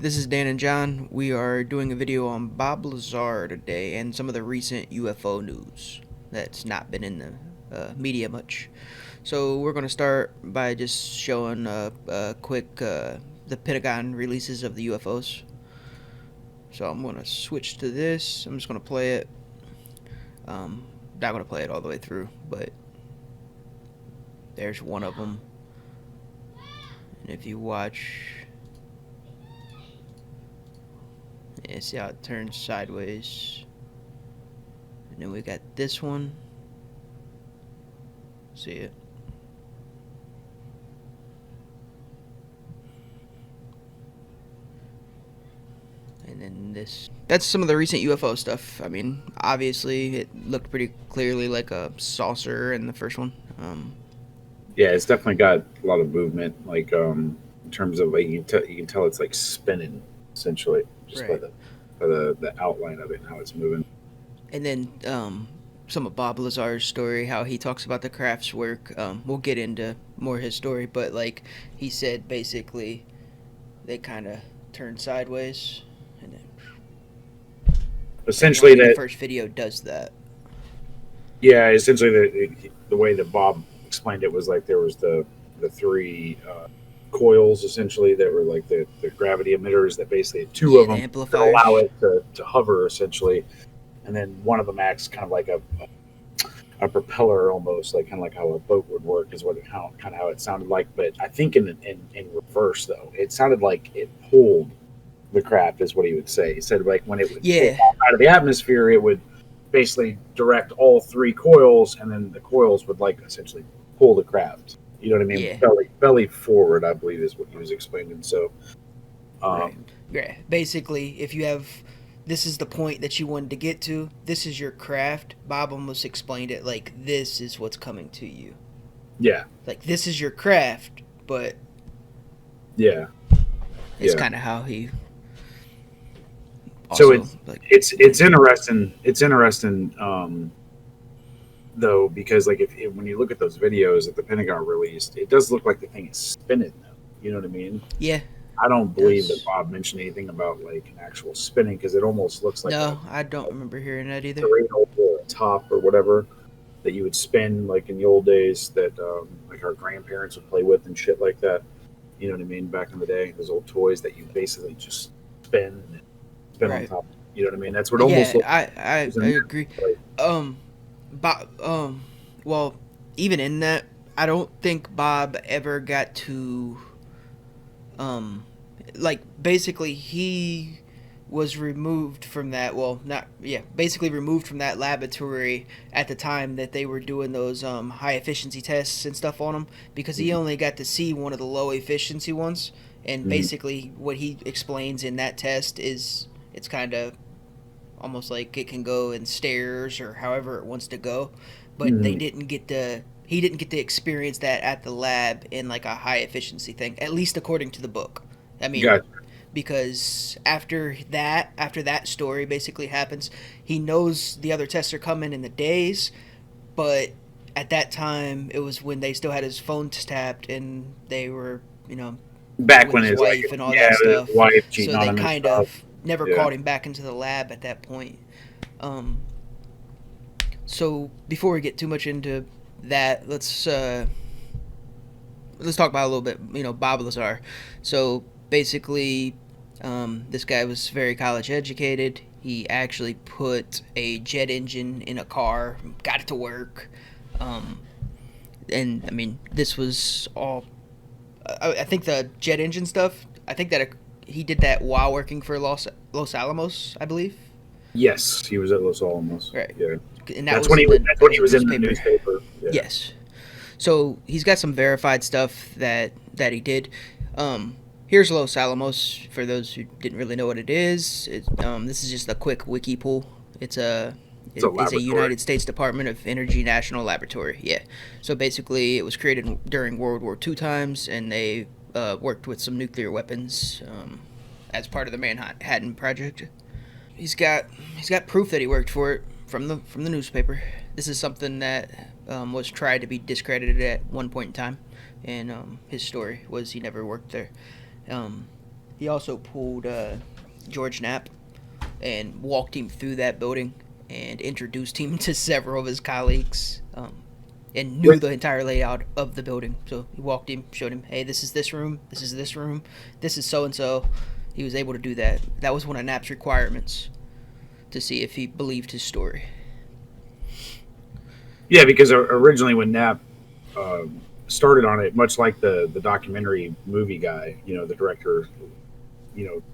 this is Dan and John. We are doing a video on Bob Lazar today and some of the recent UFO news that's not been in the media much. So we're going to start by just showing a quick the Pentagon releases of the UFOs. So I'm going to switch to this. I'm just going to play it. Not going to play it all the way through, but there's one of them. And if you watch, yeah, see how it turns sideways. And then we got this one. See it? And then this. That's some of the recent UFO stuff. I mean, obviously, it looked pretty clearly like a saucer in the first one. Yeah, it's definitely got a lot of movement. Like in terms of like you can tell it's like spinning essentially just Right. by the outline of it and how it's moving. And then some of Bob Lazar's story, how he talks about the crafts work. We'll get into more his story, but like he said, basically, they kind of turned sideways, and then Essentially, the that first video does that. yeah, essentially the way that Bob explained it was like there was the three coils essentially that were like the gravity emitters that basically had two Yeah, of the them that allow amplifiers. it to hover essentially, and then one of them acts kind of like a propeller almost, like kind of like how a boat would work is what how it sounded like. But I think in reverse though, it sounded like it pulled the craft is what he would say. He said like when it would take Yeah, off out of the atmosphere, it would basically direct all three coils, and then the coils would like essentially pull the craft. You know what I mean? yeah, Belly forward, I believe, is what he was explaining. So, right. um, Yeah, basically, if you have, this is the point that you wanted to get to. This is your craft. Bob almost explained it like this is what's coming to you. yeah, Like this is your craft, but yeah, it's yeah. kind of how he So also like it's interesting. It's interesting though because like if when you look at those videos that the Pentagon released, it does look like the thing is spinning though. You know what I mean? yeah, I don't believe that does. Bob mentioned anything about like an actual spinning because it almost looks like No, I don't remember hearing that a either. radar or a top or whatever that you would spin like in the old days that like our grandparents would play with and shit like that. You know what I mean? Back in the day, those old toys that you basically just spin and spin on Right. top. You know what I mean? That's what it almost Yeah, looks I like. I agree. Like, Um, Bob. Well, even in that, I don't think Bob ever got to um, like basically he was removed from that. Well, not yeah, basically removed from that laboratory at the time that they were doing those high efficiency tests and stuff on him because he only got to see one of the low efficiency ones. And mm, basically, what he explains in that test is it's kind of almost like it can go in stairs or however it wants to go, but they mm, didn't get to he didn't get to experience that at the lab in like a high efficiency thing, at least according to the book. I mean, gotcha. because after that story basically happens, he knows the other tests are coming in the days, but at that time it was when they still had his phone tapped and they were, Back with when his it's like, wife and all yeah, that his stuff. wife cheating So on they him and kind stuff. of never Yeah. called him back into the lab at that point. Um, so before we get too much into that, let's talk about a little bit. Bob Lazar. So basically, this guy was very college educated. He actually put a jet engine in a car, got it to work. Um, and I mean, this was all. I think the jet engine stuff. I think that he did that while working for Los Alamos, I believe. Yes, he was at Los Alamos. Right, Yeah, and that was in that's that when was he a was in the newspaper. newspaper. Yeah. Yes. So he's got some verified stuff that he did. Here's Los Alamos for those who didn't really know what it is. This is just a quick wiki pull. It's a It's a it is a laboratory. United States Department of Energy National Laboratory. Yeah. So basically, it was created during World War II times, and they worked with some nuclear weapons as part of the Manhattan Project. He's got proof that he worked for it from the newspaper. This is something that was tried to be discredited at one point in time, and his story was he never worked there. Um, he also pulled George Knapp and walked him through that building and introduced him to several of his colleagues, and knew the entire layout of the building. So he walked him, showed him, hey, this is this room, this is this room, this is so-and-so. He was able to do that. That was one of Knapp's requirements to see if he believed his story. Yeah, because originally when Knapp started on it, much like the documentary movie guy, the director,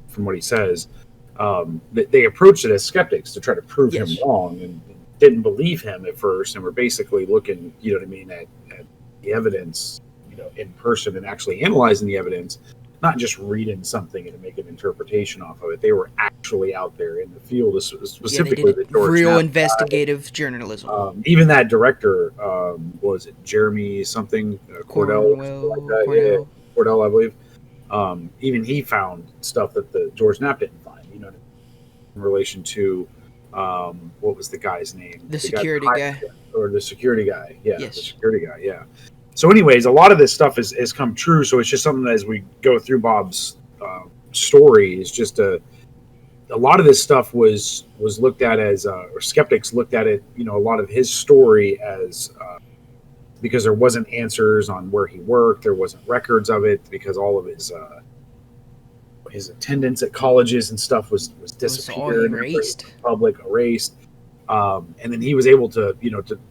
from what he says, they approached it as skeptics to try to prove him wrong, and didn't believe him at first, and were basically looking, at the evidence, in person, and actually analyzing the evidence, not just reading something and making an interpretation off of it. They were actually out there in the field, specifically the George real Knapp investigative guy. Journalism. Even that director, was it Jeremy something, Cordell, like that? Cornell. Yeah, Cordell, I believe. Even he found stuff that the George Knapp didn't find. In relation to what was the guy's name? The security guy. Or the security guy. Yeah, yes. The security guy, yeah. So anyways, a lot of this stuff has come true, so it's just something that as we go through Bob's story, is just a lot of this stuff was looked at as, or skeptics looked at it, a lot of his story as, because there wasn't answers on where he worked, there wasn't records of it, because all of his attendance at colleges and stuff was disappeared, erased. And then he was able to,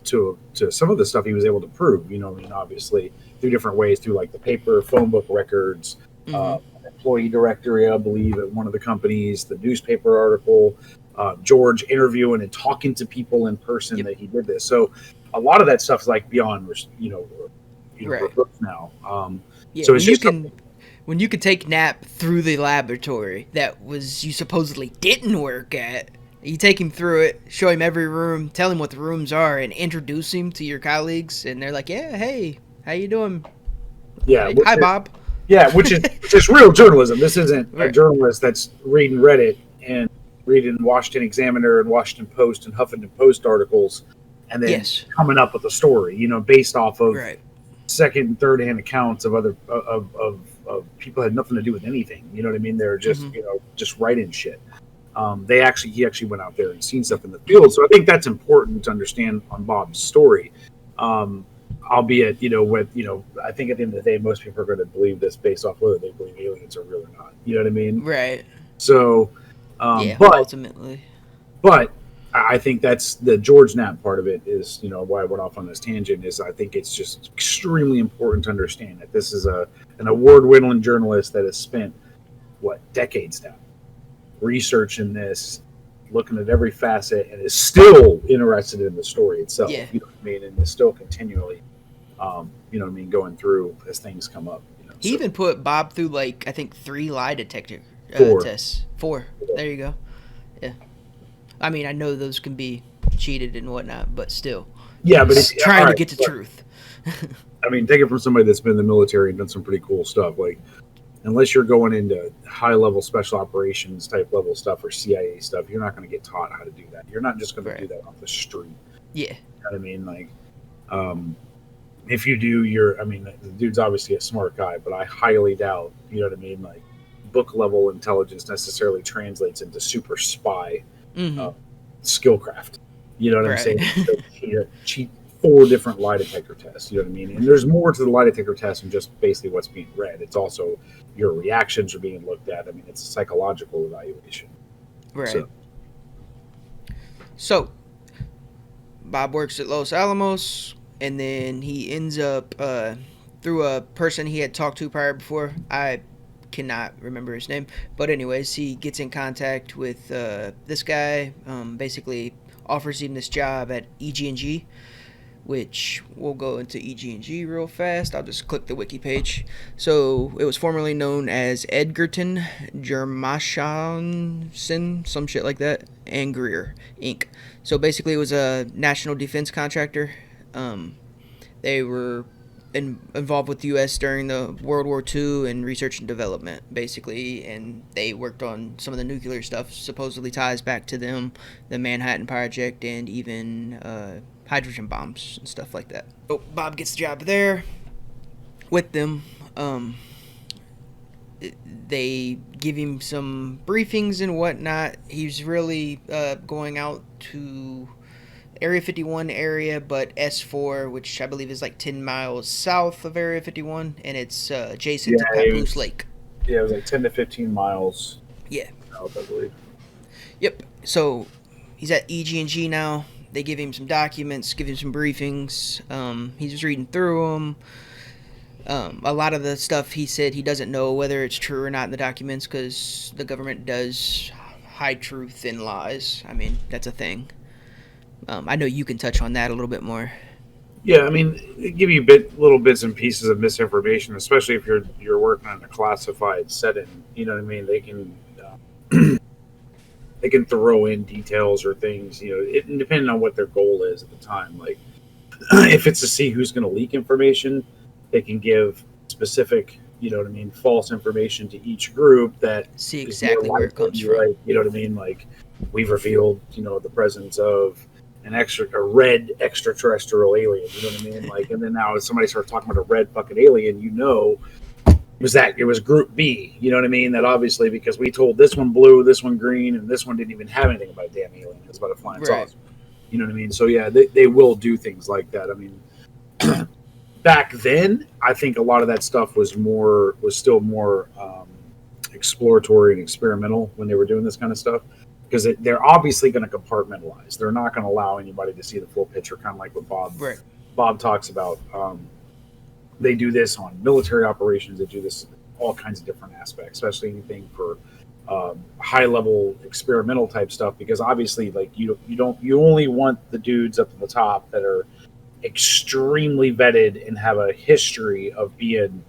to some of the stuff he was able to prove, obviously through different ways, through like the paper, phone book records, employee directory, I believe, at one of the companies, the newspaper article, George interviewing and talking to people in person that he did this. So a lot of that stuff is like beyond, reverse now. So it's just when you could take Knapp through the laboratory that you supposedly didn't work at, you take him through it, show him every room, tell him what the rooms are, and introduce him to your colleagues, and they're like, yeah, hey, how you doing? Yeah. Hi, Bob. Yeah, which is real journalism. This isn't a journalist that's reading Reddit and reading Washington Examiner and Washington Post and Huffington Post articles, and then coming up with a story, based off of second and third hand accounts of other of people who had nothing to do with anything. You know what I mean? They're just just writing shit. He actually went out there and seen stuff in the field. So I think that's important to understand on Bob's story. Albeit, I think at the end of the day, most people are going to believe this based off whether they believe aliens are real or not. You know what I mean? Right. So, but ultimately, I think that's the George Knapp part of it is, why I went off on this tangent is I think it's just extremely important to understand that this is an award-winning journalist that has spent, decades now researching this, looking at every facet, and is still interested in the story itself. Yeah. You know what I mean? And is still continually, going through as things come up. He even put Bob through I think 3 lie detector tests. 4. There you go. Yeah. I mean, I know those can be cheated and whatnot, but still. Yeah, but it's trying to get to truth. I mean, take it from somebody that's been in the military and done some pretty cool stuff. Unless you're going into high-level special operations type level stuff or CIA stuff, you're not going to get taught how to do that. You're not just going to do that off the street. Yeah. You know what I mean? If you do, the dude's obviously a smart guy, but I highly doubt, you know what I mean? Book-level intelligence necessarily translates into super spy skillcraft. You know what I'm saying? Cheat 4 different lie detector tests. You know what I mean? And there's more to the lie detector test than just basically what's being read. It's also your reactions are being looked at. I mean, it's a psychological evaluation. Right. So Bob works at Los Alamos, and then he ends up through a person he had talked to prior before. I cannot remember his name, but anyways, he gets in contact with this guy. Basically, offers him this job at EG&G, which we'll go into EG&G real fast. I'll just click the wiki page. So it was formerly known as Edgerton, Germashansen, some shit like that, and Greer, Inc. So basically it was a national defense contractor. They were involved with the U.S. during the World War II and research and development, basically, and they worked on some of the nuclear stuff, supposedly ties back to them, the Manhattan Project, and even hydrogen bombs and stuff like that. So Bob gets the job there with them. they give him some briefings and whatnot. He's really going out to Area 51 area, but S4, which I believe is like 10 miles south of Area 51, and it's adjacent Yeah, to it Papoose was. Lake. Yeah, it was like 10 to 15 miles Yeah. south, I believe. Yep. So he's at EG&G now. They give him some documents, give him some briefings. He's just reading through them. A lot of the stuff he said he doesn't know whether it's true or not in the documents because the government does hide truth in lies. I mean, that's a thing. I know you can touch on that a little bit more. Yeah, I mean, they give you little bits and pieces of misinformation, especially if you're working on a classified setting. You know what I mean? They can throw in details or things. Depending on what their goal is at the time. Like, if it's to see who's going to leak information, they can give specific, false information to each group that See is more exactly where it likely to comes be from. right. You know what I mean? Like, we've revealed, the presence of a red extraterrestrial alien. You know what I mean? Like, and then now if somebody starts talking about a red fucking alien, it was Group B. You know what I mean? That obviously because we told this one blue, this one green, and this one didn't even have anything about a damn alien. It was about a flying saucer. You know what I mean? So yeah, they will do things like that. I mean, back then, I think a lot of that stuff was still more exploratory and experimental when they were doing this kind of stuff because they're obviously going to compartmentalize. They're not going to allow anybody to see the full picture, kind of like what Bob talks about. They do this on military operations. They do this in all kinds of different aspects, especially anything for high level experimental type stuff. Because obviously, like you only want the dudes up at the top that are extremely vetted and have a history of being,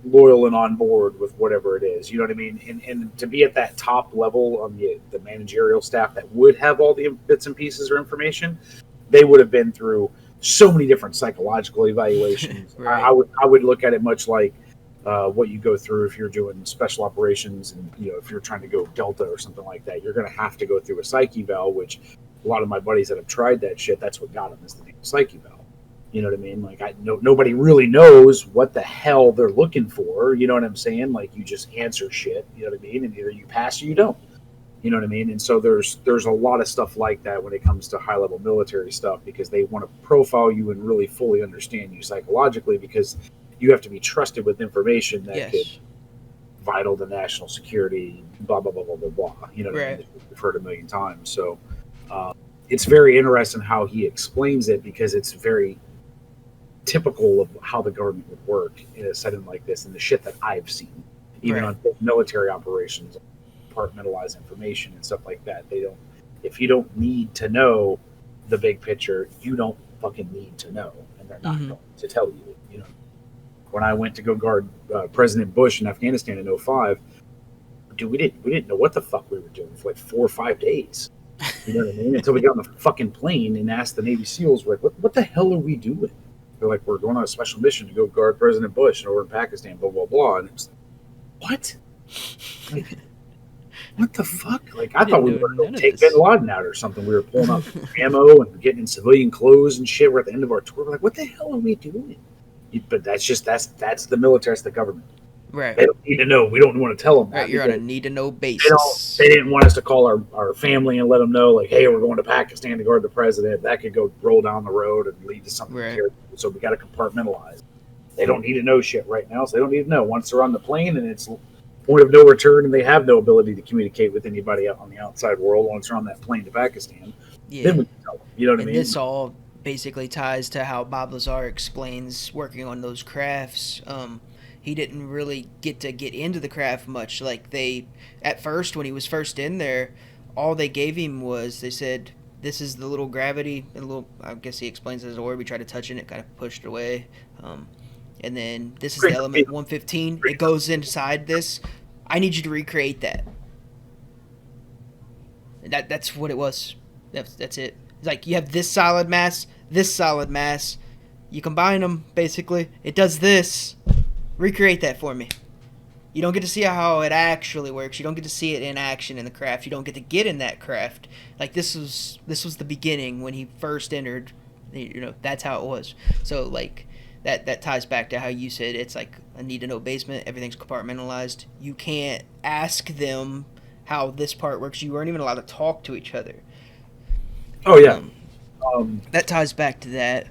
loyal and on board with whatever it is. You know what I mean? And to be at that top level on the managerial staff that would have all the bits and pieces or information, they would have been through so many different psychological evaluations. Right. I would look at it much like what you go through if you're doing special operations and if you're trying to go Delta or something like that. You're going to have to go through a psych eval, which a lot of my buddies that have tried that shit, that's what got them is the psych eval. You know what I mean? Like nobody really knows what the hell they're looking for. You know what I'm saying? Like you just answer shit. You know what I mean? And either you pass or you don't. You know what I mean? And so there's a lot of stuff like that when it comes to high level military stuff because they want to profile you and really fully understand you psychologically because you have to be trusted with information that could vital to national security. Blah blah blah blah blah blah. You know what I mean? We've heard a million times. So it's very interesting how he explains it because it's very typical of how the government would work in a setting like this and the shit that I've seen, even on military operations, compartmentalize information and stuff like that. If you don't need to know the big picture, you don't fucking need to know, and they're not going to tell you. When I went to go guard President Bush in Afghanistan in 2005, dude, we didn't know what the fuck we were doing for like 4 or 5 days. You know what I mean? Until we got on the fucking plane and asked the Navy SEALs, we're like, what the hell are we doing? They're like, we're going on a special mission to go guard President Bush over in Pakistan, blah, blah, blah. And it's like, what? Like, what the fuck? Like, I thought we were going to take Bin Laden out or something. We were pulling up ammo and getting in civilian clothes and shit. We're at the end of our tour. We're like, what the hell are we doing? But that's the military. That's the government. Right. They don't need to know. We don't want to tell them that. Right, you're on a need-to-know basis. They didn't want us to call our family and let them know, like, hey, we're going to Pakistan to guard the president. That could go roll down the road and lead to something terrible. So we got to compartmentalize. They don't need to know shit right now, so they don't need to know. Once they're on the plane and it's point of no return and they have no ability to communicate with anybody out on the outside world, once they're on that plane to Pakistan, then we can tell them. You know what I mean? This all basically ties to how Bob Lazar explains working on those crafts. He didn't really get into the craft much. Like at first, when he was first in there, all they gave him was, they said, this is the little gravity, I guess he explains it as a word. We tried to touch it, and it kind of pushed away. And then this is the element 115. It goes inside this. I need you to recreate that. That's what it was. That's it. It's like you have this solid mass. You combine them, basically. It does this. Recreate that for me. You don't get to see how it actually works. You don't get to see it in action in the craft. You don't get to get in that craft. Like this was the beginning when he first entered. That's how it was. So like that ties back to how you said it's like a need to know basement. Everything's compartmentalized. You can't ask them how this part works. You weren't even allowed to talk to each other. Oh yeah. That ties back to that.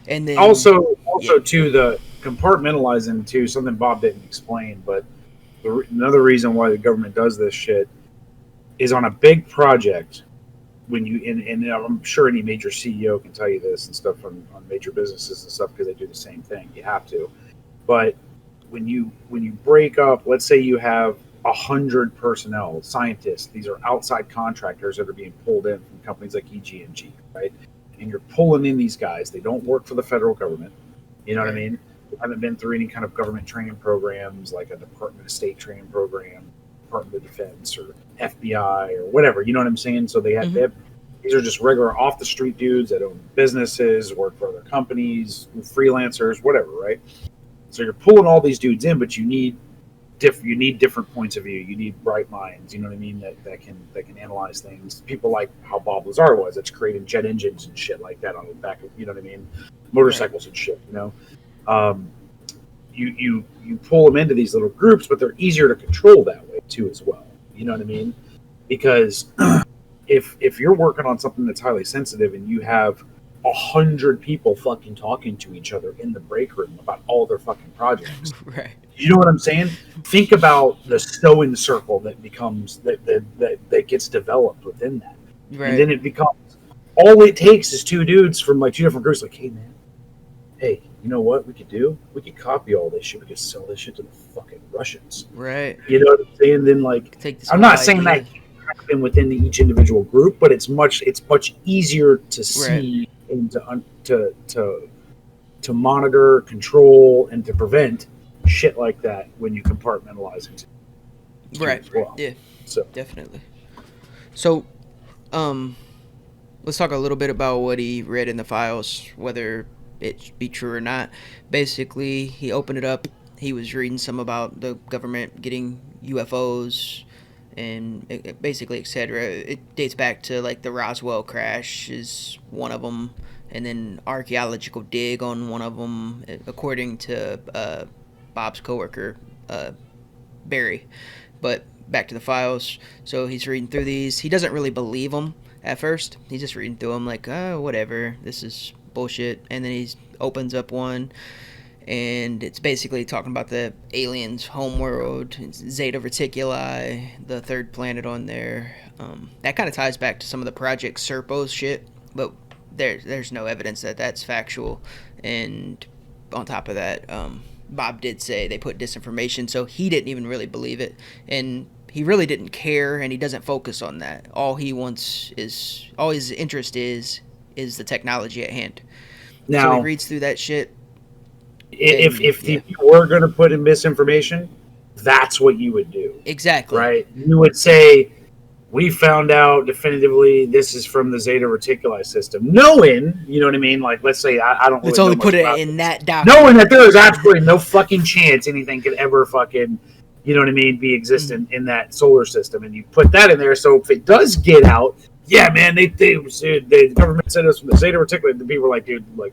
And then Also yeah, too, the compartmentalizing too, something Bob didn't explain, but another reason why the government does this shit is on a big project. When you and I'm sure any major CEO can tell you this and stuff on major businesses and stuff because they do the same thing. You have to, but when you break up, let's say you have 100 personnel, scientists. These are outside contractors that are being pulled in from companies like EG&G, right? And you're pulling in these guys. They don't work for the federal government. You know what I mean? They haven't been through any kind of government training programs like a Department of State training program, Department of Defense, or FBI, or whatever. You know what I'm saying? So they have these are just regular off the street dudes that own businesses, work for other companies, freelancers, whatever, right? So you're pulling all these dudes in, but you need different points of view. You need bright minds. You know what I mean? That can analyze things. People like how Bob Lazar was. That's creating jet engines and shit like that on the back of, you know what I mean, motorcycles and shit. You know, you pull them into these little groups, but they're easier to control that way too as well. You know what I mean? Because if you're working on something that's highly sensitive and you have 100 people fucking talking to each other in the break room about all their fucking projects. right. You know what I'm saying? Think about the sewing circle that becomes that gets developed within that. Right. And then it becomes all it takes is two dudes from like two different groups like, hey man, hey, you know what we could do? We could copy all this shit. We could sell this shit to the fucking Russians. Right. You know what I'm saying? Then like I'm not saying that happen within each individual group, but it's much easier to see and to monitor, control, and to prevent shit like that when you compartmentalize it. Right. Well. Yeah. So definitely. So, let's talk a little bit about what he read in the files, whether it be true or not. Basically, he opened it up. He was reading some about the government getting UFOs and basically etc. It dates back to like the Roswell crash is one of them, and then archaeological dig on one of them, according to Bob's coworker Barry. But back to the files. So he's reading through these. He doesn't really believe them at first. He's just reading through them like, oh, whatever, this is bullshit. And then he opens up one, and it's basically talking about the aliens' homeworld, Zeta Reticuli, the third planet on there. That kind of ties back to some of the Project Serpos shit, but there's no evidence that that's factual. And on top of that, Bob did say they put disinformation, so he didn't even really believe it, and he really didn't care, and he doesn't focus on that. All his interest is the technology at hand. now, so he reads through that shit. If you were going to put in misinformation, that's what you would do. Exactly. Right? You would say, we found out definitively this is from the Zeta Reticuli system. Knowing, you know what I mean? Like, let's say I don't really Let's only know put much it about in this. that document. Knowing that there is absolutely no fucking chance anything could ever fucking, you know what I mean, be existent in that solar system. And you put that in there, so if it does get out, yeah, man, the government sent us from the Zeta Reticuli. The people were like, dude, look,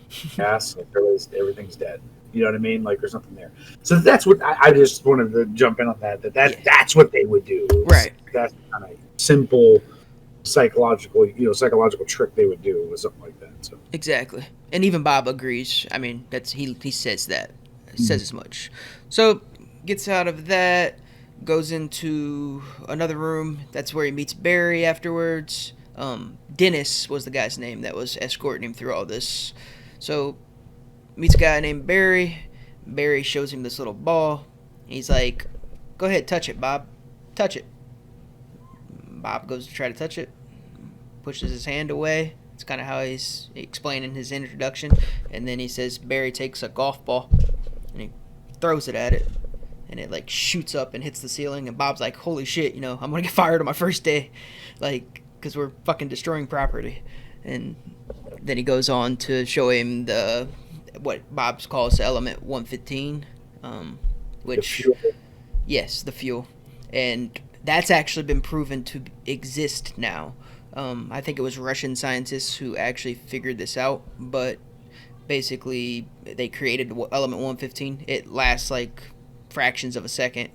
it's gas, like everything's dead. You know what I mean? Like there's nothing there. So that's what I just wanted to jump in on that. That's what they would do. Right. That's kind of simple psychological trick they would do with something like that. So Exactly. And even Bob agrees. I mean, he says that. Says as much. So gets out of that, goes into another room. That's where he meets Barry afterwards. Dennis was the guy's name that was escorting him through all this. So meets a guy named Barry. Barry shows him this little ball. He's like, go ahead, touch it, Bob. Touch it. Bob goes to try to touch it. Pushes his hand away. It's kind of how he's explaining his introduction. And then he says Barry takes a golf ball and he throws it at it. And it like shoots up and hits the ceiling. And Bob's like, holy shit, I'm going to get fired on my first day. Like, because we're fucking destroying property. And then he goes on to show him what Bob calls element 115, which, yes, the fuel. And that's actually been proven to exist now. I think it was Russian scientists who actually figured this out, but basically they created element 115. It lasts like fractions of a second,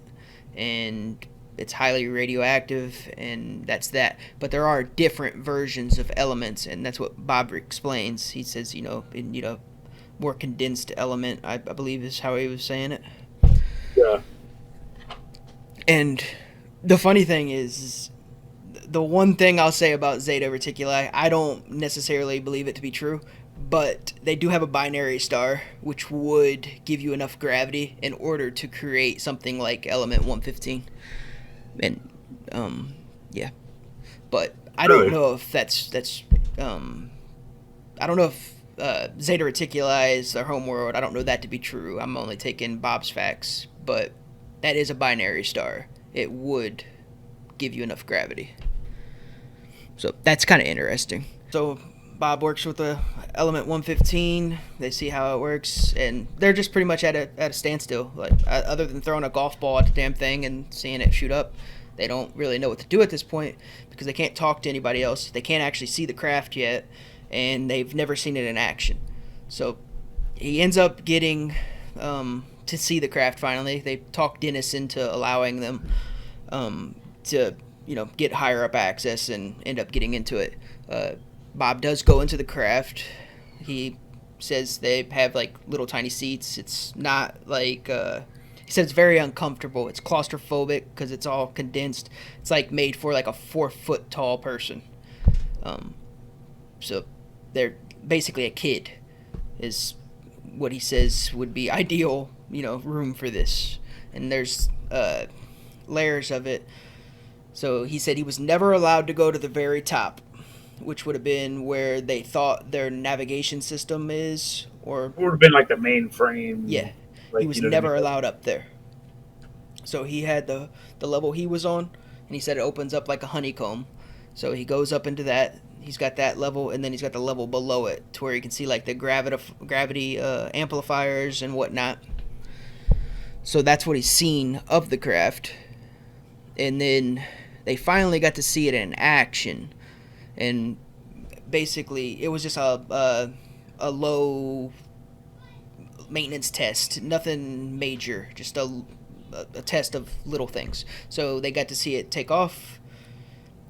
and it's highly radioactive, and that's that. But there are different versions of elements, and that's what Bob explains. He says, more condensed element, I believe is how he was saying it. Yeah. And the funny thing is, the one thing I'll say about Zeta Reticuli, I don't necessarily believe it to be true, but they do have a binary star, which would give you enough gravity in order to create something like element 115. And, yeah. But I don't know if that's I don't know if Zeta Reticuli is their homeworld. I don't know that to be true. I'm only taking Bob's facts, but that is a binary star. It would give you enough gravity. So that's kind of interesting. So Bob works with the element 115. They see how it works, and they're just pretty much at a standstill. Like, other than throwing a golf ball at the damn thing and seeing it shoot up, they don't really know what to do at this point because they can't talk to anybody else. They can't actually see the craft yet, and they've never seen it in action. So he ends up getting to see the craft finally. They talk Dennis into allowing them to get higher up access and end up getting into it. Bob does go into the craft. He says they have like little tiny seats. It's not like he said it's very uncomfortable. It's claustrophobic because it's all condensed. It's like made for like a 4-foot tall person. So they're basically a kid is what he says would be ideal, room for this. And there's layers of it. So he said he was never allowed to go to the very top, which would have been where they thought their navigation system is, or it would have been like the mainframe. Yeah, like, he was never allowed up there. So he had the level he was on, and he said it opens up like a honeycomb. So he goes up into that. He's got that level, and then he's got the level below it to where you can see like the gravity amplifiers and whatnot. So that's what he's seen of the craft. And then they finally got to see it in action. And basically, it was just a low maintenance test. Nothing major. Just a test of little things. So they got to see it take off.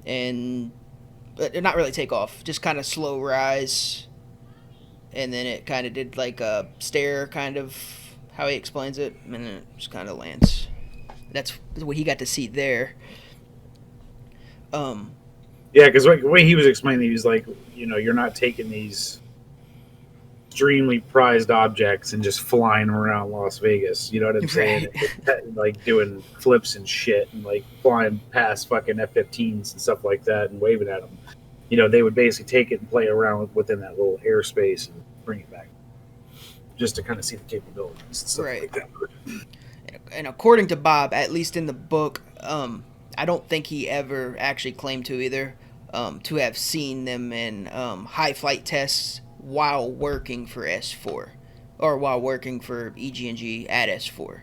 And not really take off. Just kind of slow rise. And then it kind of did like a stare, kind of how he explains it. And then it just kind of lands. That's what he got to see there. Yeah, because the way he was explaining, he was like, you're not taking these extremely prized objects and just flying around Las Vegas. You know what I'm saying? Like doing flips and shit and like flying past fucking F-15s and stuff like that and waving at them. They would basically take it and play around within that little airspace and bring it back just to kind of see the capabilities and stuff like that. And according to Bob, at least in the book, I don't think he ever actually claimed to either, to have seen them in high flight tests while working for S4, or while working for EG&G at S4.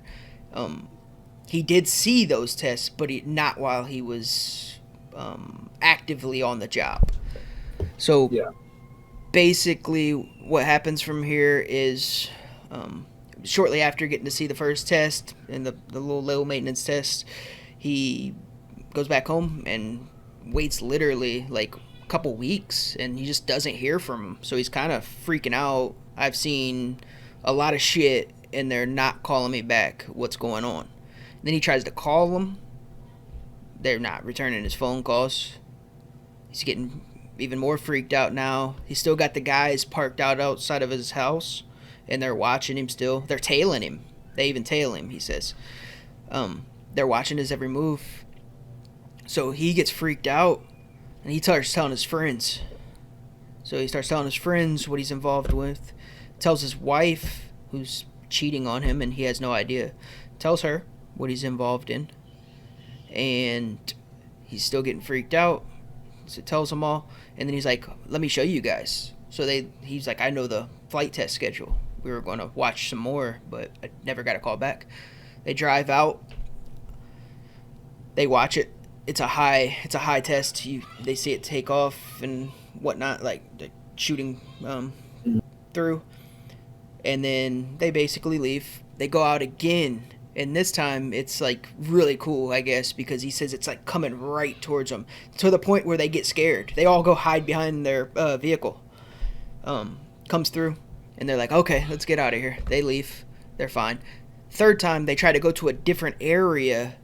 He did see those tests, but not while he was actively on the job. So basically what happens from here is shortly after getting to see the first test and the little low maintenance test, he goes back home and waits literally like a couple weeks, and he just doesn't hear from him. So he's kind of freaking out. I've seen a lot of shit and they're not calling me back. What's going on? And then he tries to call them. They're not returning his phone calls. He's getting even more freaked out now. He's still got the guys parked out outside of his house, and they're watching him still. They're tailing him. They even tail him, he says. They're watching his every move. So he gets freaked out, and he starts telling his friends. So he starts telling his friends what he's involved with. Tells his wife, who's cheating on him, and he has no idea. Tells her what he's involved in. And he's still getting freaked out. So tells them all. And then he's like, let me show you guys. So he's like, I know the flight test schedule. We were going to watch some more, but I never got a call back. They drive out. They watch it. it's a high test. They see it take off and whatnot, like shooting through, and then they basically leave. They go out again, and this time it's like really cool, I guess, because he says it's like coming right towards them to the point where they get scared. They all go hide behind their vehicle. Comes through, and they're like, okay, let's get out of here. They leave. They're fine. Third time, they try to go to a different area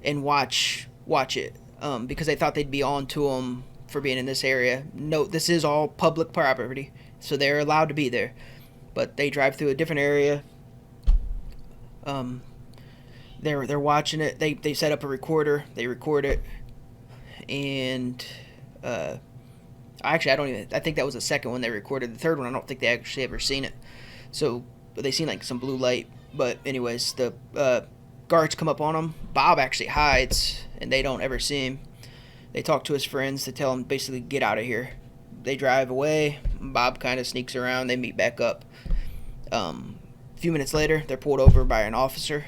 and watch it, because they thought they'd be on to them for being in this area. No, this is all public property, so they're allowed to be there. But they drive through a different area. They're watching it. They set up a recorder. They record it, and I think that was the second one they recorded. The third one, I don't think they actually ever seen it. So they seen like some blue light. But anyways, the guards come up on him. Bob actually hides, and they don't ever see him. They talk to his friends to tell him basically get out of here. They drive away. Bob kind of sneaks around. They meet back up. A few minutes later, they're pulled over by an officer.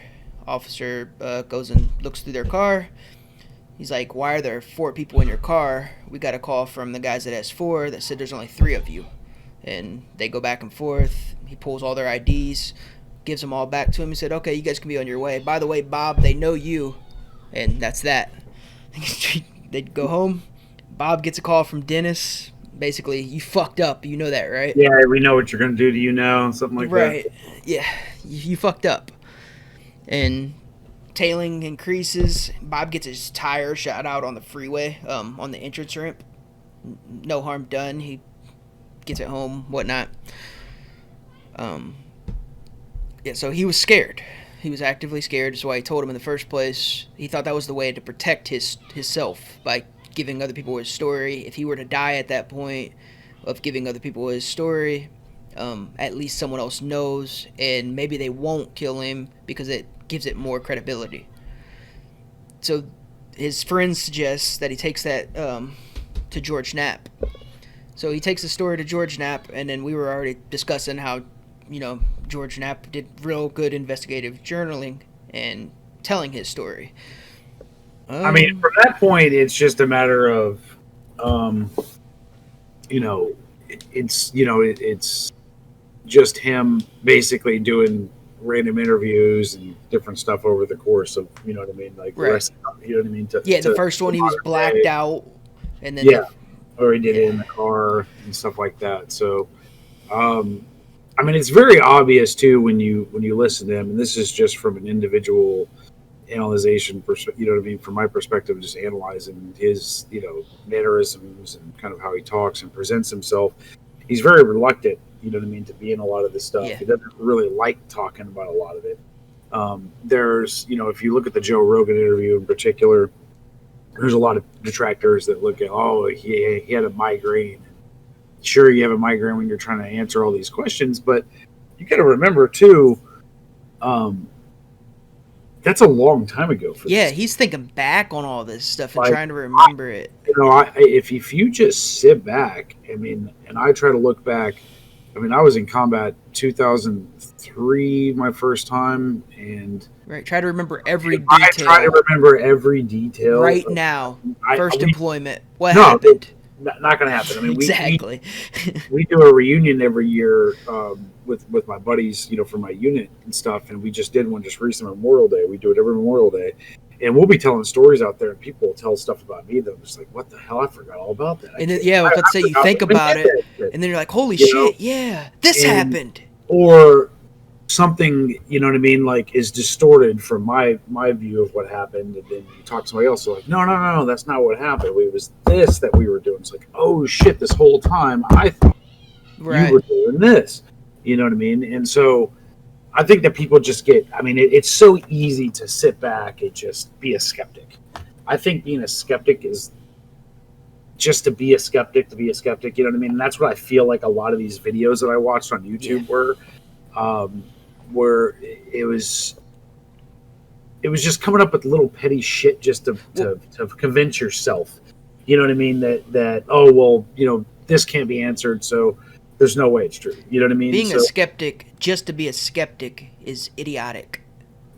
Officer goes and looks through their car. He's like, why are there 4 people in your car? We got a call from the guys at S4 that said there's only 3 of you. And they go back and forth. He pulls all their IDs, gives them all back to him. He said, okay, you guys can be on your way. By the way, Bob, they know you. And that's that. They go home. Bob gets a call from Dennis. Basically, you fucked up. You know that, right? Yeah, we know what you're going to do to you now. Something like that. Right. Yeah, you fucked up. And tailing increases. Bob gets his tire shot out on the freeway, on the entrance ramp. No harm done. He gets it home, whatnot. Yeah, so he was scared. He was actively scared. That's why he told him in the first place. He thought that was the way to protect himself, by giving other people his story. If he were to die at that point of giving other people his story, at least someone else knows, and maybe they won't kill him because it gives it more credibility. So his friends suggest that he takes that to George Knapp. So he takes the story to George Knapp, and then we were already discussing how, George Knapp did real good investigative journaling and telling his story. I mean, from that point, it's just a matter of, it's just him basically doing random interviews and different stuff over the course of, you know what I mean? Like, right. The first one he was blacked out, and then or he did it in the car and stuff like that. So, I mean, it's very obvious too when you listen to him, and this is just from an individual analyzation perspective. You know what I mean? From my perspective, just analyzing his, mannerisms and kind of how he talks and presents himself. He's very reluctant, you know what I mean, to be in a lot of this stuff. Yeah. He doesn't really like talking about a lot of it. There's, if you look at the Joe Rogan interview in particular, there's a lot of detractors that look at, he had a migraine. Sure, you have a migraine when you're trying to answer all these questions, but you got to remember too, that's a long time ago. He's thinking back on all this stuff and trying to remember it. If you just sit back, and I try to look back. I was in combat 2003, my first time, and try to remember every detail. I try to remember every detail. Right now, first deployment. What happened? Not going to happen. Exactly. We do a reunion every year with my buddies, for my unit and stuff, and we just did one just recently, Memorial Day. We do it every Memorial Day, and we'll be telling stories out there, and people will tell stuff about me that I'm just like, what the hell? I forgot all about that. And let's say you think about it, and then you're like, holy shit, this happened. Or something, you know what I mean, like is distorted from my view of what happened, and then you talk to somebody else, like, no, that's not what happened. It was this that we were doing. It's like, oh shit, this whole time I thought you were doing this. You know what I mean? And so I think that people just get, it's so easy to sit back and just be a skeptic. I think being a skeptic is just to be a skeptic, you know what I mean? And that's what I feel like a lot of these videos that I watched on YouTube were. Where it was just coming up with little petty shit just to convince yourself, you know what I mean, that this can't be answered, so there's no way it's true, you know what I mean. Being a skeptic just to be a skeptic is idiotic.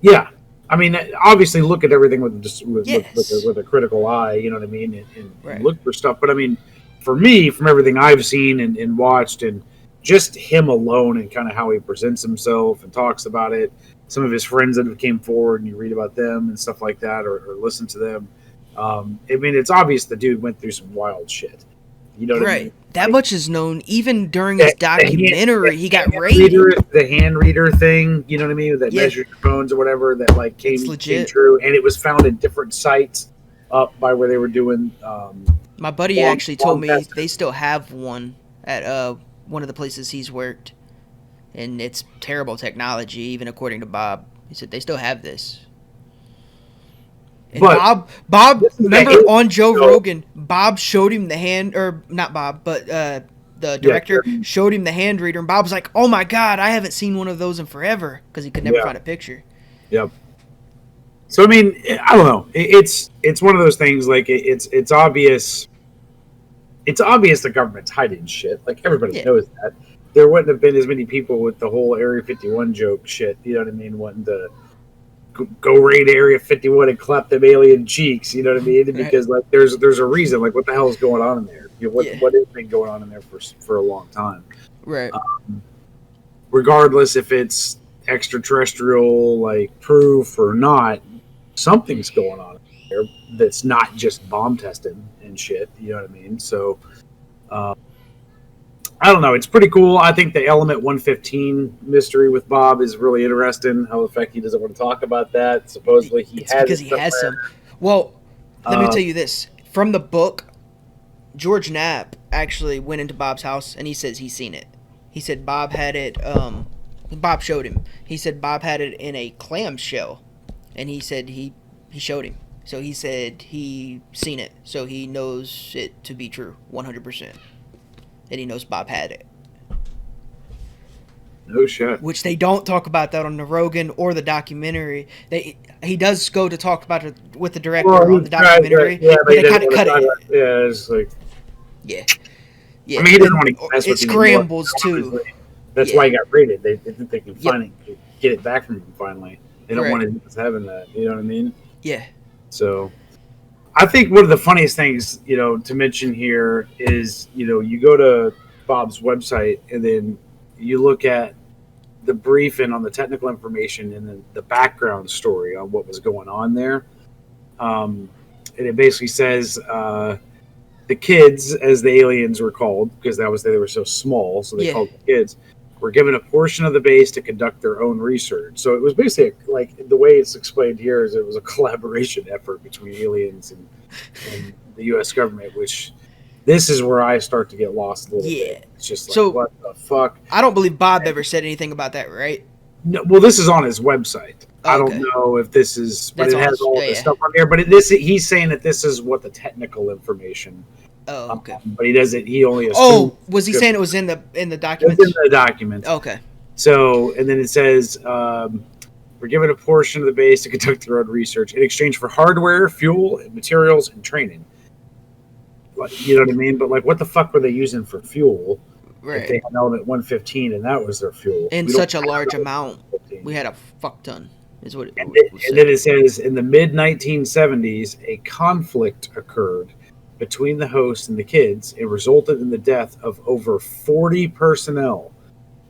Yeah, I mean, obviously, look at everything with just Yes. with a critical eye. You know what I mean, and Right. look for stuff. But I mean, for me, from everything I've seen and watched, and just him alone, and kind of how he presents himself and talks about it. Some of his friends that have came forward, and you read about them and stuff like that, or listen to them. I mean, it's obvious the dude went through some wild shit. You know what I mean? Right. That Like much is known. Even during his documentary, he got reader, raided. the hand reader thing, you know what I mean, that Yeah, measures your bones or whatever, that like it's came legit. true, and it was found in different sites up by where they were doing My buddy actually told long me testing. they still have one at one of the places he's worked, and it's terrible technology, even according to Bob. He said they still have this. And But Bob, this is the remember eight, on Joe so Rogan, Bob showed him the hand, or not Bob, but the yeah, director showed him the hand reader, and Bob was like, "Oh my god, I haven't seen one of those in forever," because he could never yeah, find a picture. yep. So I mean, I don't know. It's one of those things. Like it's obvious. It's obvious the government's hiding shit. Like everybody Yeah, knows that. There wouldn't have been as many people with the whole Area 51 joke shit. You know what I mean? Wanting to go raid Area 51 and clap them alien cheeks. You know what I mean? right. Because like there's a reason. Like what the hell is going on in there? You know, Yeah, what has been going on in there for a long time? right. Regardless if it's extraterrestrial like proof or not, something's going on in there that's not just bomb tested and shit. You know what I mean? So. Um, I don't know. It's pretty cool. I think the Element 115 mystery with Bob is really interesting. How the fact he doesn't want to talk about that. Supposedly he It's has because it he has somewhere. some. Well, let me Uh, tell you this from the book. George Knapp actually went into Bob's house and he says he's seen it. He said Bob had it. Bob showed him. He said Bob had it in a clamshell, and he said he showed him. So he said he seen it. So he knows it to be true, 100%, and he knows Bob had it. no shit. Which they don't talk about that on the Rogan or the documentary. He does go to talk about it with the Well, director he on the tried, documentary, yeah, but but he they doesn't kind of want to cut talk it. about. Yeah, it's like Yeah, I yeah, mean, he doesn't and want to mess it with it anymore. scrambles too. Obviously, that's Yeah, why he got raided. They think they can yep, finally get it back from him. Finally, they don't right, want him having that. You know what I mean? yeah, So I think one of the funniest things, to mention here is, you go to Bob's website and then you look at the briefing on the technical information and then the background story on what was going on there. And it basically says the kids, as the aliens were called, because that was they were so small, so they yeah. called them kids, were given a portion of the base to conduct their own research. So it was basically like the way it's explained here is it was a collaboration effort between aliens and the U.S. government, which this is where I start to get lost a little bit. Yeah. It's just like, So what the fuck? I don't believe Bob ever said anything about that, right? No, well, this is on his website. I Oh, don't okay. know if this is, but That's it on has his. all Yeah, of this yeah. stuff on there. But he's saying that this is what the technical information. Oh, okay. But he doesn't. He only assumes Oh, was he saying it was in the it's in documents? the documents. Okay. So, and then it says, we're given a portion of the base to conduct their own research in exchange for hardware, fuel, materials, and training. Like, you know what I mean? But like, what the fuck were they using for fuel if Right. they had element 115 and that was their fuel? In We don't such a have large element amount, 115. we had a fuck ton. Is what And, it was and then said. it says in the mid 1970s, a conflict occurred between the host and the kids. It resulted in the death of over 40 personnel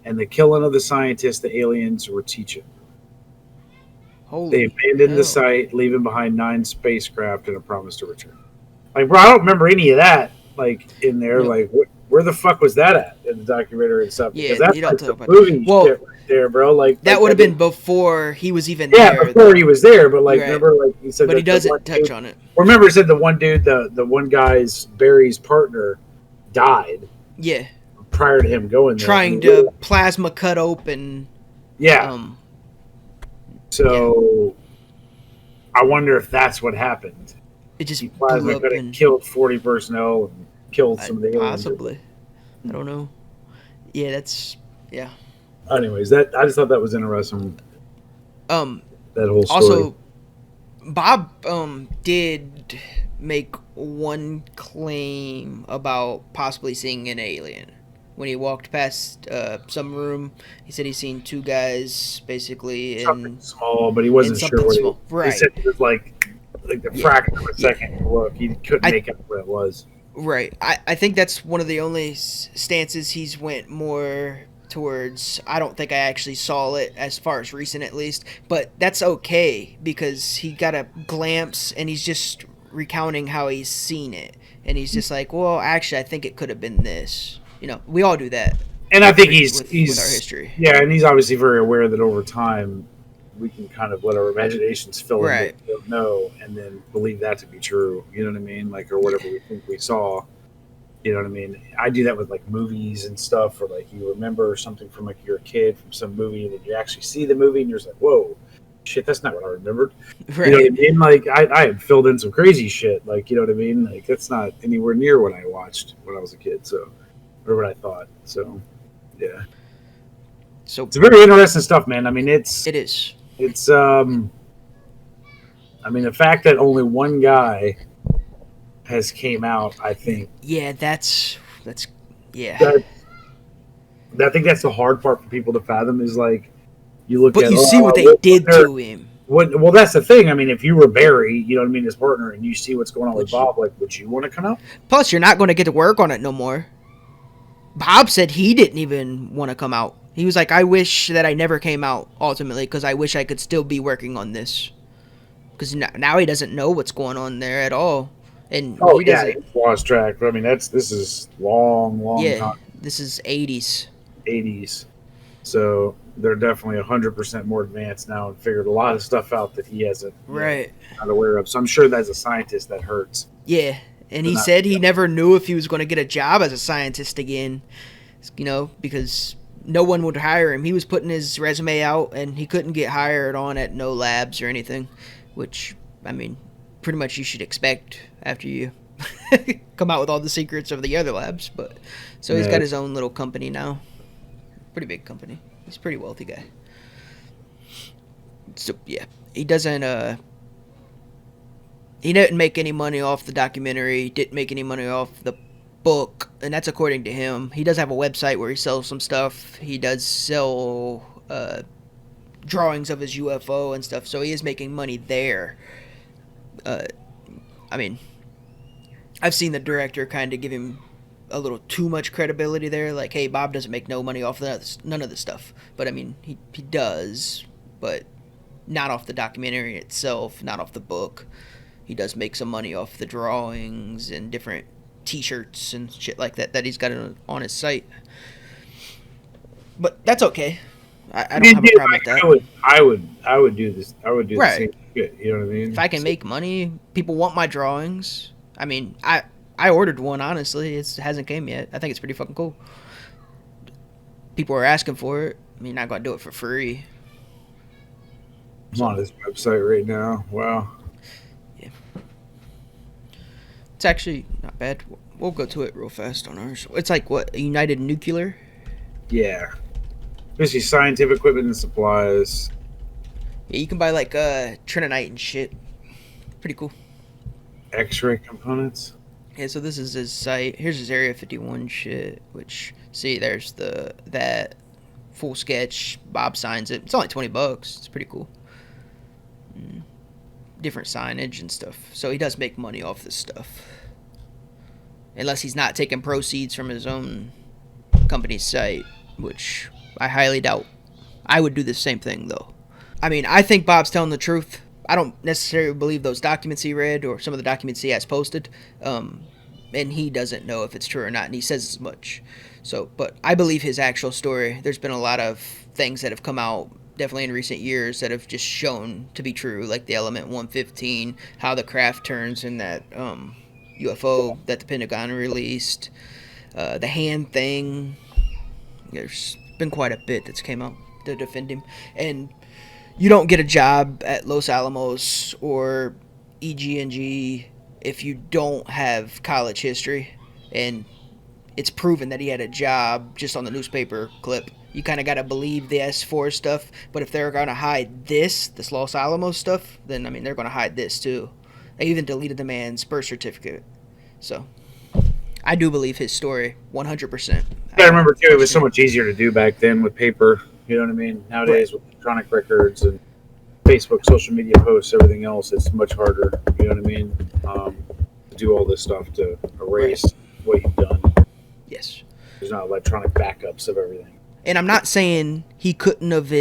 and the killing of the scientists the aliens were teaching. They Holy abandoned the hell. site, leaving behind 9 spacecraft and a promise to return. Like, bro, I don't remember any of that. Like in there, No. like where the fuck was that at in the documentary and stuff? Because Yeah, that's you don't like talk the about. movie Well, shit right there, bro. that would have been before he was even yeah, there, before he though. was there. But like, Right. remember, like he said But he that the one doesn't touch dude. on it. Remember, he said the one dude, the one guy's Barry's partner, died Yeah. prior to him going there. Trying to plasma cut open. Yeah. Um. Yeah. So I wonder if that's what happened. It just He blew plasma up could have and killed 40 personnel and killed some of the aliens. possibly. I don't know. Yeah, that's yeah. Anyways, that I just thought that was interesting. Um. That whole story. Also, Bob did make one claim about possibly seeing an alien. when he walked past some room. He said he seen two guys basically Something in small, but he wasn't sure something what small. he Right. said it was like the Yeah. fraction of a Yeah. second to look. He couldn't I make out what it was. Right. I think that's one of the only stances he's went more towards. I don't think I actually saw it as far as recent at least, but that's okay because he got a glimpse and he's just recounting how he's seen it. And he's just like, well, actually, I think it could have been this. You know, we all do that And I think with our he's history. yeah, and he's obviously very aware that over time we can kind of let our imaginations fill in what Right. we don't know, and then believe that to be true. You know what I mean? Like, or Yeah. whatever we think we saw. You know what I mean? I do that with like movies and stuff, or like you remember something from like you're a kid from some movie, and then you actually see the movie, and you're just like, "Whoa, shit, that's not what I remembered." You know what I Right. mean? Like I had filled in some crazy shit. Like, you know what I mean? Like that's not anywhere near what I watched when I was a kid. So, or what I thought. So, yeah, So it's very interesting stuff, man. I mean, it is. it's I mean, the fact that only one guy has came out, I think Yeah, that's yeah. that I think that's the hard part for people to fathom is like you look But at you see what they what did there to him. what well that's the thing. I mean, if you were Barry, you know what I mean, his partner, and you see what's going on with Would you? Bob, like, would you want to come out? Plus, you're not going to get to work on it no more. Bob said he didn't even want to come out. He was like, I wish that I never came out ultimately because I wish I could still be working on this. Because now he doesn't know what's going on there at all. And Oh he yeah, doesn't. he's lost track. I mean, this is long Yeah, time, this is 80s. 80s. So they're definitely 100% more advanced now and figured a lot of stuff out that he hasn't, Right. not aware of. So I'm sure as a scientist that hurts. Yeah. And To he not said be he never knew if he was going to get a job as a scientist again. Because no one would hire him. He was putting his resume out and he couldn't get hired on at no labs or anything. Which, I mean, pretty much you should expect after you come out with all the secrets of the other labs. But so he's Yeah, got his own little company now. Pretty big company. He's a pretty wealthy guy. So yeah, he didn't make any money off the documentary, didn't make any money off the book, and that's according to him. He does have a website where he sells some stuff. He does sell drawings of his UFO and stuff, so he is making money there. Uh, I mean, I've seen the director kind of give him a little too much credibility there. Like, hey, Bob doesn't make no money off none of this stuff. But I mean, he does, but not off the documentary itself, not off the book. He does make some money off the drawings and different T-shirts and shit like that he's got on his site. But that's okay. I don't have a problem with that. I would do this. I would do the Right. same shit. You know what I mean? If I can make money, people want my drawings. I mean, I ordered one, honestly. It hasn't came yet. I think it's pretty fucking cool. People are asking for it. I mean, not gonna do it for free. I'm on his website right now. Wow. Yeah. It's actually not bad. We'll go to it real fast on ours. It's like what, United Nuclear? Yeah. Basically, scientific equipment and supplies. Yeah, you can buy like Trinonite and shit. Pretty cool. X-ray components. Yeah, so this is his site. Here's his Area 51 shit, which, see, there's that full sketch. Bob signs it. It's only $20. It's pretty cool. Different signage and stuff. So he does make money off this stuff. Unless he's not taking proceeds from his own company's site, which I highly doubt. I would do the same thing, though. I mean, I think Bob's telling the truth. I don't necessarily believe those documents he read or some of the documents he has posted. And he doesn't know if it's true or not, and he says as much. So, but I believe his actual story. There's been a lot of things that have come out, definitely in recent years, that have just shown to be true, like the Element 115, how the craft turns in that UFO that the Pentagon released, the hand thing. There's been quite a bit that's came out to defend him, and you don't get a job at Los Alamos or EG&G if you don't have college history, and it's proven that he had a job just on the newspaper clip. You kind of got to believe the S4 stuff, but if they're going to hide this Los Alamos stuff, then, I mean, they're going to hide this too. They even deleted the man's birth certificate. So, I do believe his story 100%. I remember too. It was so much easier to do back then with paper. You know what I mean? Nowadays with electronic records and Facebook, social media posts, everything else, it's much harder. You know what I mean? To do all this stuff to erase what you've done. Yes. There's not electronic backups of everything. And I'm not saying he couldn't have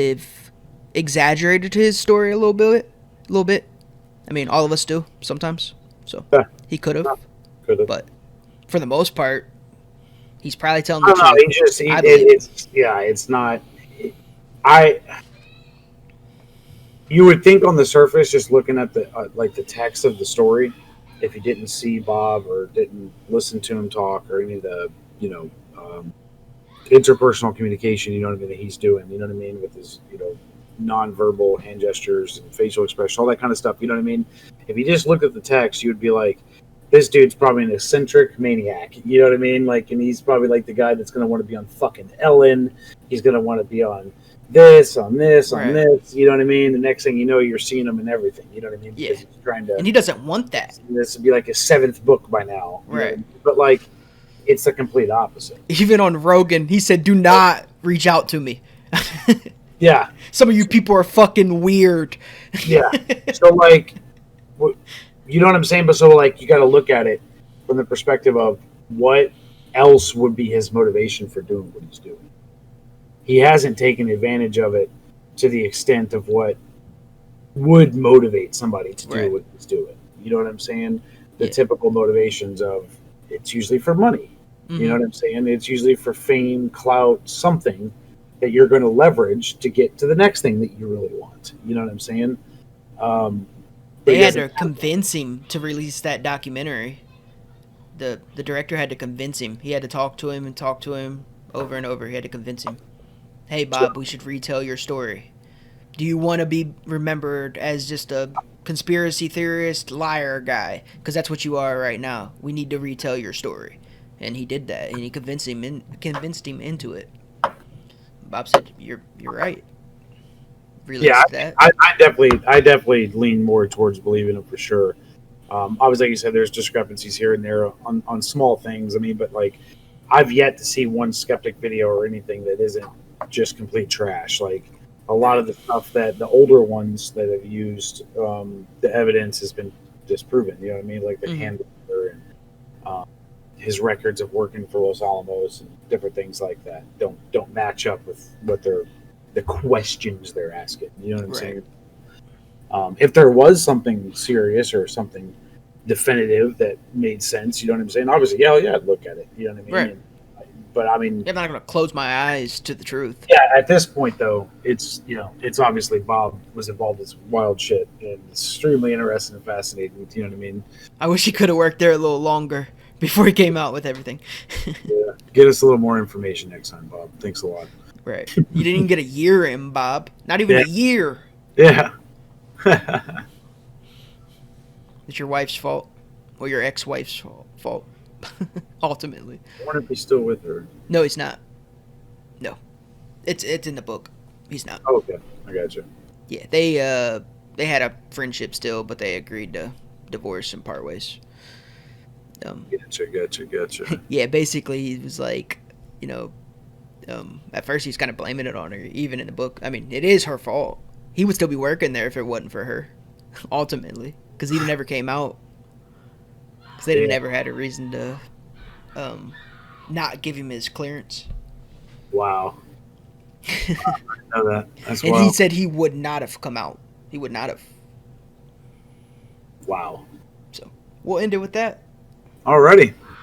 exaggerated his story a little bit. I mean, all of us do sometimes. So he could have. But for the most part, he's probably telling the truth. It's not. You would think on the surface, just looking at the the text of the story, if you didn't see Bob or didn't listen to him talk or any of the interpersonal communication, you know what I mean, that he's doing, you know what I mean, with his nonverbal hand gestures and facial expression, all that kind of stuff, you know what I mean. If you just looked at the text, you would be like, this dude's probably an eccentric maniac, you know what I mean, like, and he's probably like the guy that's going to want to be on fucking Ellen. He's going to want to be on this, you know what I mean. The next thing you know, you're seeing him in everything, you know what I mean. Yeah. He's trying to, and he doesn't want that. This would be like his 7th book by now, right? But like, it's the complete opposite. Even on Rogan, he said, "Do not reach out to me." Yeah. Some of you people are fucking weird. Yeah. So like, you know what I'm saying? But so like, you got to look at it from the perspective of what else would be his motivation for doing what he's doing. He hasn't taken advantage of it to the extent of what would motivate somebody to do what he's doing. You know what I'm saying? The typical motivations of, it's usually for money. Mm-hmm. You know what I'm saying? It's usually for fame, clout, something that you're going to leverage to get to the next thing that you really want. You know what I'm saying? They had to convince him to release that documentary. The director had to convince him. He had to talk to him over and over. He had to convince him. Hey, Bob, we should retell your story. Do you want to be remembered as just a conspiracy theorist, liar guy? Because that's what you are right now. We need to retell your story. And he did that, and he convinced him into it. Bob said, "You're right." That. I definitely lean more towards believing it for sure. Obviously, like you said, there's discrepancies here and there on small things. I mean, but like, I've yet to see one skeptic video or anything that isn't just complete trash. Like, a lot of the stuff that the older ones that have used, the evidence has been disproven. You know what I mean? Like the hand and his records of working for Los Alamos and different things like that don't match up with what the questions they're asking. You know what I'm saying? If there was something serious or something definitive that made sense, you know what I'm saying? Obviously, yeah, I'd look at it. You know what I mean? Right. But I mean, I'm not going to close my eyes to the truth. Yeah, at this point though, it's obviously Bob was involved in some wild shit and extremely interesting and fascinating. You know what I mean? I wish he could have worked there a little longer before he came out with everything. Yeah, get us a little more information next time, Bob. Thanks a lot. Right. You didn't even get a year in, Bob. Not even a year. Yeah. It's your wife's fault, or your ex-wife's fault. Ultimately. I wonder if he's still with her. No, he's not. No, it's in the book. He's not. Oh, okay, I got you. Yeah, they had a friendship still, but they agreed to divorce and part ways. Gotcha. Yeah, basically he was like, at first he's kind of blaming it on her, even in the book. I mean, it is her fault. He would still be working there if it wasn't for her, ultimately, because he never came out. Because they never had a reason to not give him his clearance. Wow. I know that. That's and wild. He said he would not have come out. He would not have. Wow. So we'll end it with that. Alrighty.